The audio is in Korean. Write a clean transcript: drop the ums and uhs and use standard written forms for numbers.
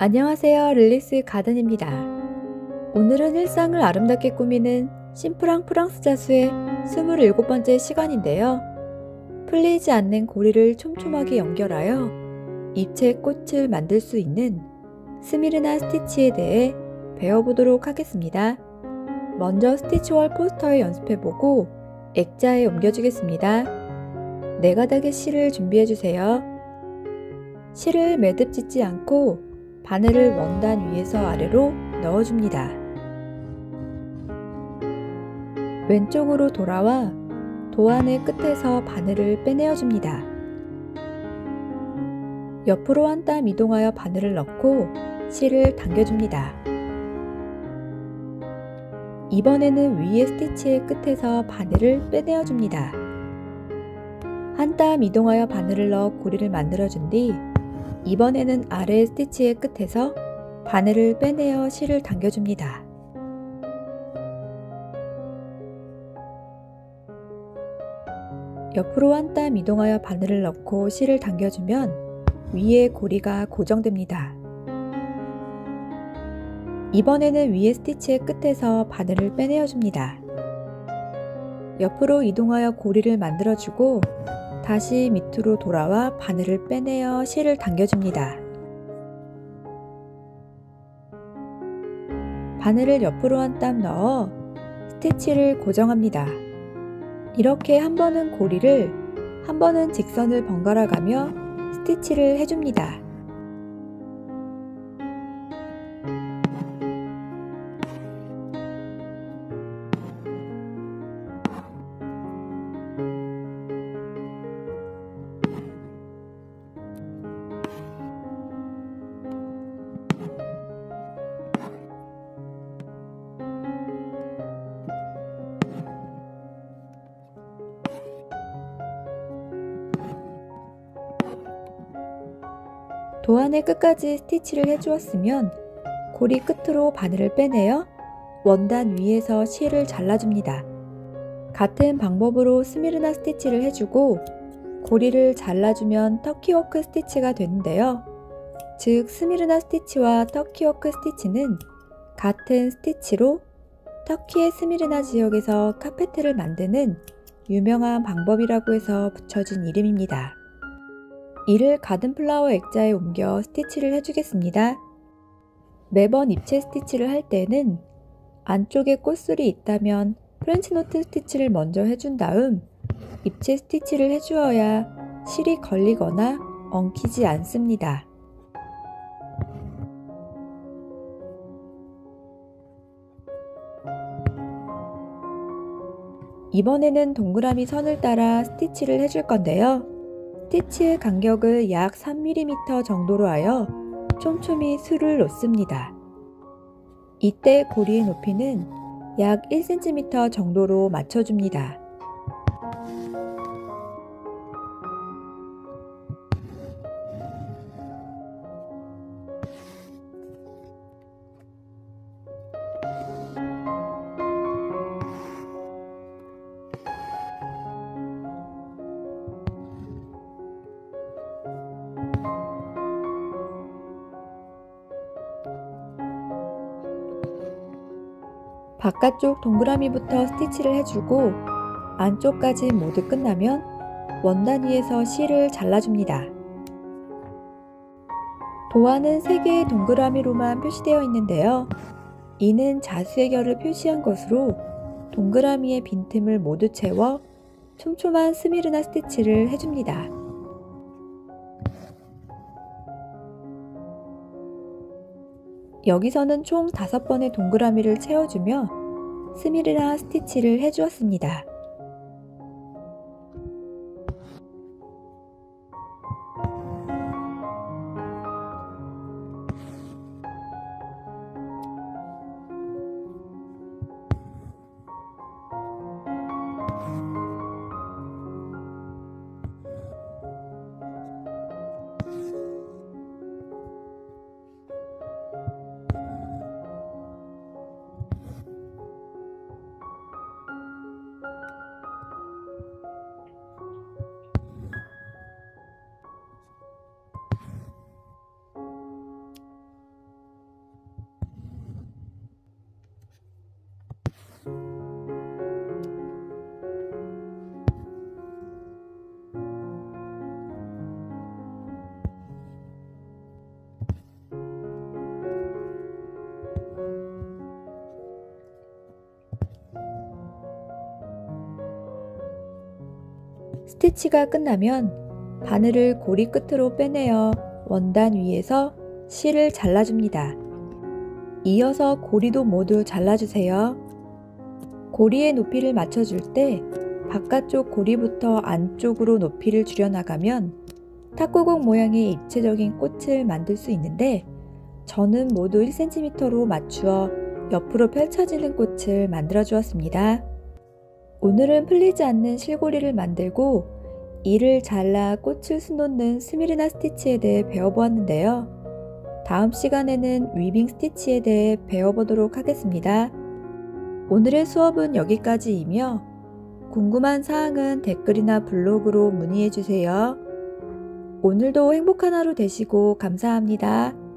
안녕하세요. 릴리스 가든입니다. 오늘은 일상을 아름답게 꾸미는 심플한 프랑스 자수의 27번째 시간인데요. 풀리지 않는 고리를 촘촘하게 연결하여 입체 꽃을 만들 수 있는 스미르나 스티치에 대해 배워보도록 하겠습니다. 먼저 스티치월 포스터에 연습해보고 액자에 옮겨주겠습니다. 4가닥의 실을 준비해주세요. 실을 매듭 짓지 않고 바늘을 원단 위에서 아래로 넣어줍니다. 왼쪽으로 돌아와 도안의 끝에서 바늘을 빼내어줍니다. 옆으로 한 땀 이동하여 바늘을 넣고 실을 당겨줍니다. 이번에는 위의 스티치의 끝에서 바늘을 빼내어줍니다. 한 땀 이동하여 바늘을 넣어 고리를 만들어준 뒤 이번에는 아래 스티치의 끝에서 바늘을 빼내어 실을 당겨줍니다. 옆으로 한 땀 이동하여 바늘을 넣고 실을 당겨주면 위에 고리가 고정됩니다. 이번에는 위에 스티치의 끝에서 바늘을 빼내어줍니다. 옆으로 이동하여 고리를 만들어주고 다시 밑으로 돌아와 바늘을 빼내어 실을 당겨줍니다. 바늘을 옆으로 한 땀 넣어 스티치를 고정합니다. 이렇게 한 번은 고리를, 한 번은 직선을 번갈아 가며 스티치를 해줍니다. 도안의 끝까지 스티치를 해주었으면 고리 끝으로 바늘을 빼내어 원단 위에서 실을 잘라줍니다. 같은 방법으로 스미르나 스티치를 해주고 고리를 잘라주면 터키워크 스티치가 되는데요. 즉 스미르나 스티치와 터키워크 스티치는 같은 스티치로 터키의 스미르나 지역에서 카페트를 만드는 유명한 방법이라고 해서 붙여진 이름입니다. 이를 가든플라워 액자에 옮겨 스티치를 해주겠습니다. 매번 입체 스티치를 할 때는 안쪽에 꽃술이 있다면 프렌치노트 스티치를 먼저 해준 다음 입체 스티치를 해주어야 실이 걸리거나 엉키지 않습니다. 이번에는 동그라미 선을 따라 스티치를 해줄 건데요. 스티치의 간격을 약 3mm 정도로 하여 촘촘히 술을 놓습니다. 이때 고리의 높이는 약 1cm 정도로 맞춰줍니다. 바깥쪽 동그라미부터 스티치를 해주고 안쪽까지 모두 끝나면 원단 위에서 실을 잘라줍니다. 도안은 3개의 동그라미로만 표시되어 있는데요. 이는 자수의 결을 표시한 것으로 동그라미의 빈틈을 모두 채워 촘촘한 스미르나 스티치를 해줍니다. 여기서는 총 5번의 동그라미를 채워주며 스미르나 스티치를 해주었습니다. 스티치가 끝나면 바늘을 고리 끝으로 빼내어 원단 위에서 실을 잘라줍니다. 이어서 고리도 모두 잘라주세요. 고리의 높이를 맞춰줄 때 바깥쪽 고리부터 안쪽으로 높이를 줄여나가면 탁구공 모양의 입체적인 꽃을 만들 수 있는데, 저는 모두 1cm로 맞추어 옆으로 펼쳐지는 꽃을 만들어 주었습니다. 오늘은 풀리지 않는 실고리를 만들고 이를 잘라 꽃을 수놓는 스미르나 스티치에 대해 배워보았는데요. 다음 시간에는 위빙 스티치에 대해 배워보도록 하겠습니다. 오늘의 수업은 여기까지이며 궁금한 사항은 댓글이나 블로그로 문의해주세요. 오늘도 행복한 하루 되시고 감사합니다.